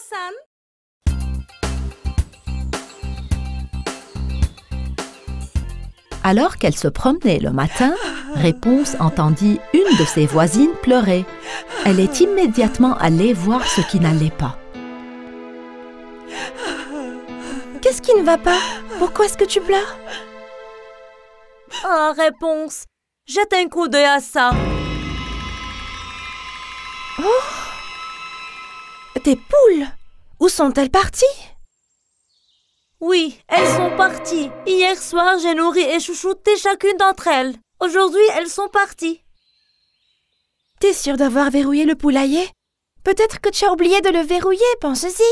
San. Alors qu'elle se promenait le matin, Réponse entendit une de ses voisines pleurer. Elle est immédiatement allée voir ce qui n'allait pas. Qu'est-ce qui ne va pas? Pourquoi est-ce que tu pleures? Ah, Réponse, jette un coup d'œil à ça. Oh! Tes poules, où sont-elles parties? Oui, elles sont parties. Hier soir, j'ai nourri et chouchouté chacune d'entre elles. Aujourd'hui, elles sont parties. T'es sûre d'avoir verrouillé le poulailler? Peut-être que tu as oublié de le verrouiller, pense-y.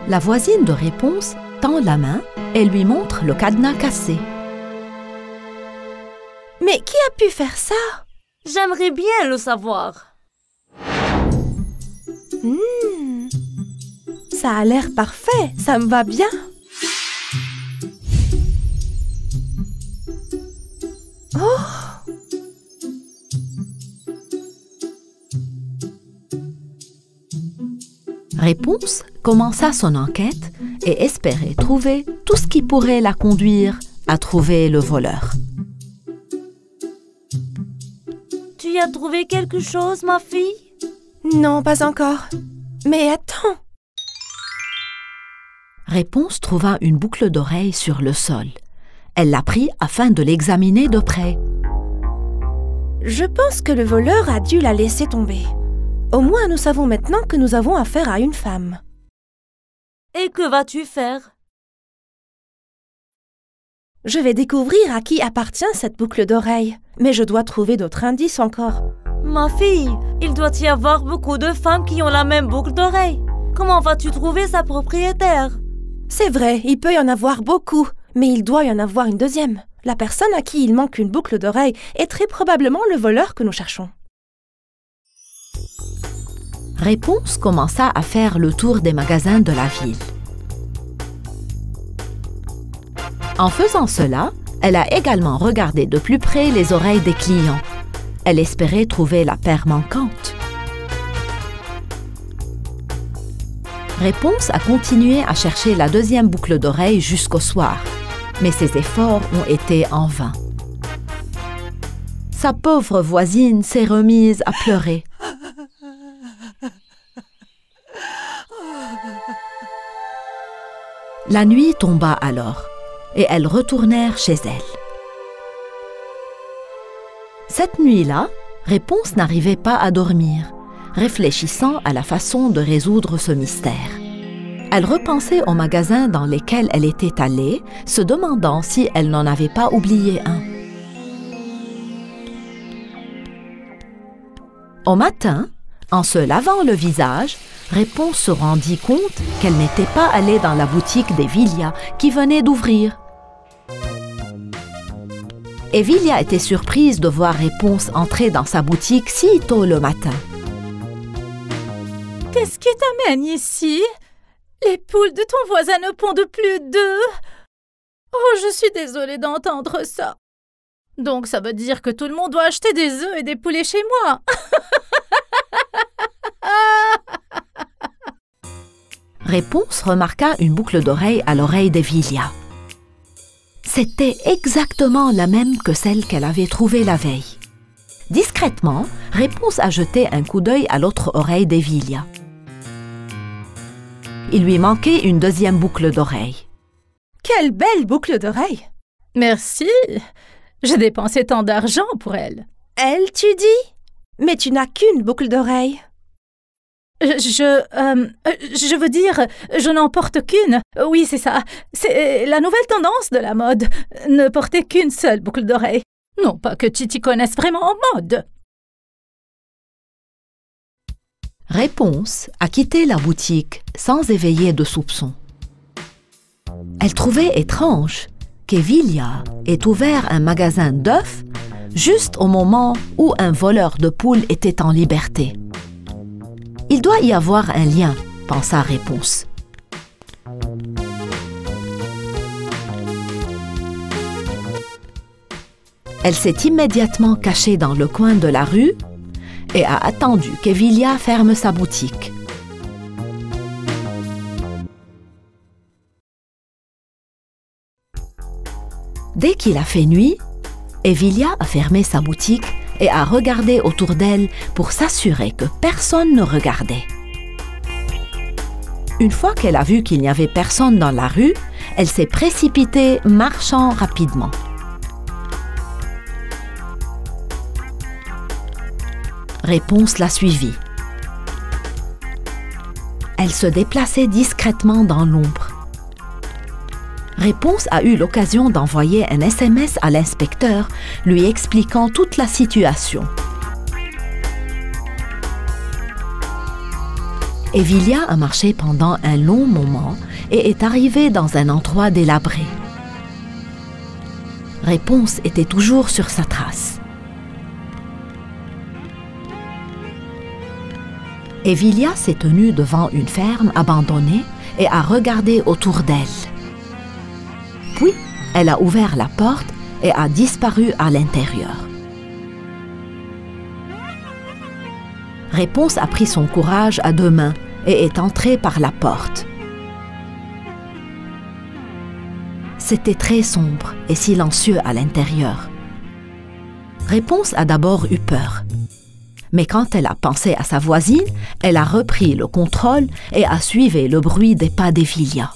La voisine de Réponse tend la main et lui montre le cadenas cassé. Mais qui a pu faire ça? J'aimerais bien le savoir. Ça a l'air parfait, ça me va bien. Oh! Réponse commença son enquête et espérait trouver tout ce qui pourrait la conduire à trouver le voleur. Tu as trouvé quelque chose, ma fille? Non, pas encore. Mais attends. Réponse trouva une boucle d'oreille sur le sol. Elle la prit afin de l'examiner de près. Je pense que le voleur a dû la laisser tomber. Au moins, nous savons maintenant que nous avons affaire à une femme. Et que vas-tu faire? Je vais découvrir à qui appartient cette boucle d'oreille. Mais je dois trouver d'autres indices encore. Ma fille, il doit y avoir beaucoup de femmes qui ont la même boucle d'oreille. Comment vas-tu trouver sa propriétaire? C'est vrai, il peut y en avoir beaucoup, mais il doit y en avoir une deuxième. La personne à qui il manque une boucle d'oreille est très probablement le voleur que nous cherchons. Réponse commença à faire le tour des magasins de la ville. En faisant cela, elle a également regardé de plus près les oreilles des clients. Elle espérait trouver la paire manquante. Réponse a continué à chercher la deuxième boucle d'oreille jusqu'au soir, mais ses efforts ont été en vain. Sa pauvre voisine s'est remise à pleurer. La nuit tomba alors, et elles retournèrent chez elles. Cette nuit-là, Réponse n'arrivait pas à dormir, réfléchissant à la façon de résoudre ce mystère. Elle repensait aux magasins dans lesquels elle était allée, se demandant si elle n'en avait pas oublié un. Au matin, en se lavant le visage, Réponse se rendit compte qu'elle n'était pas allée dans la boutique d'Evilia qui venait d'ouvrir. Evilia était surprise de voir Réponse entrer dans sa boutique si tôt le matin. Qu'est-ce qui t'amène ici? Les poules de ton voisin ne pondent plus d'œufs. Oh, je suis désolée d'entendre ça. Donc ça veut dire que tout le monde doit acheter des œufs et des poulets chez moi. Réponse remarqua une boucle d'oreille à l'oreille d'Evilia. C'était exactement la même que celle qu'elle avait trouvée la veille. Discrètement, Réponse a jeté un coup d'œil à l'autre oreille d'Evilia. Il lui manquait une deuxième boucle d'oreille. Quelle belle boucle d'oreille! Merci. J'ai dépensé tant d'argent pour elle. Elle, tu dis? Mais tu n'as qu'une boucle d'oreille. Je veux dire, je n'en porte qu'une. Oui, c'est ça. C'est la nouvelle tendance de la mode. Ne porter qu'une seule boucle d'oreille. Non pas que tu t'y connaisses vraiment en mode. Réponse a quitté la boutique sans éveiller de soupçons. Elle trouvait étrange qu'Evilia ait ouvert un magasin d'œufs juste au moment où un voleur de poules était en liberté. Il doit y avoir un lien, pensa Réponse. Elle s'est immédiatement cachée dans le coin de la rue et a attendu qu'Evilia ferme sa boutique. Dès qu'il a fait nuit, Evilia a fermé sa boutique et a regardé autour d'elle pour s'assurer que personne ne regardait. Une fois qu'elle a vu qu'il n'y avait personne dans la rue, elle s'est précipitée, marchant rapidement. Réponse l'a suivie. Elle se déplaçait discrètement dans l'ombre. Réponse a eu l'occasion d'envoyer un SMS à l'inspecteur lui expliquant toute la situation. Evilia a marché pendant un long moment et est arrivée dans un endroit délabré. Réponse était toujours sur sa trace. Evilia s'est tenue devant une ferme abandonnée et a regardé autour d'elle. Puis, elle a ouvert la porte et a disparu à l'intérieur. Réponse a pris son courage à deux mains et est entrée par la porte. C'était très sombre et silencieux à l'intérieur. Réponse a d'abord eu peur. Mais quand elle a pensé à sa voisine, elle a repris le contrôle et a suivi le bruit des pas d'Evilia.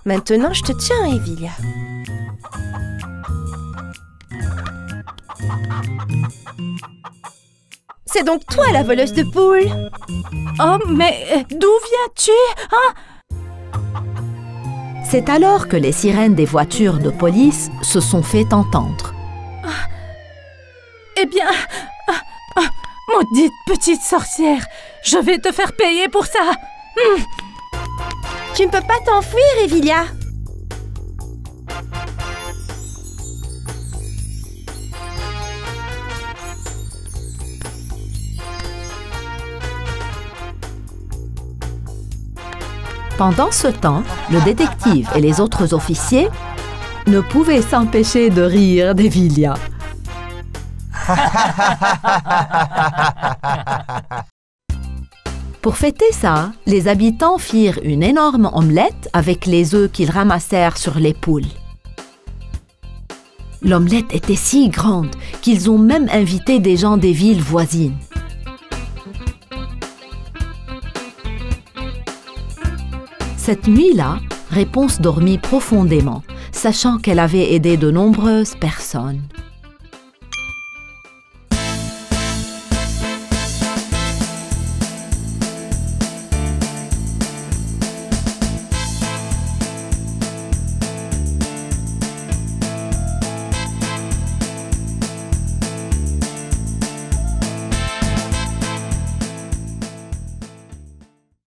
Maintenant, je te tiens, Evilia. C'est donc toi la voleuse de poules? Oh, mais d'où viens-tu, hein? C'est alors que les sirènes des voitures de police se sont fait entendre. Eh bien, maudite petite sorcière, je vais te faire payer pour ça. Tu ne peux pas t'enfuir, Evilia. Pendant ce temps, le détective et les autres officiers ne pouvaient s'empêcher de rire d'Evilia. Pour fêter ça, les habitants firent une énorme omelette avec les œufs qu'ils ramassèrent sur les poules. L'omelette était si grande qu'ils ont même invité des gens des villes voisines. Cette nuit-là, Réponse dormit profondément, sachant qu'elle avait aidé de nombreuses personnes.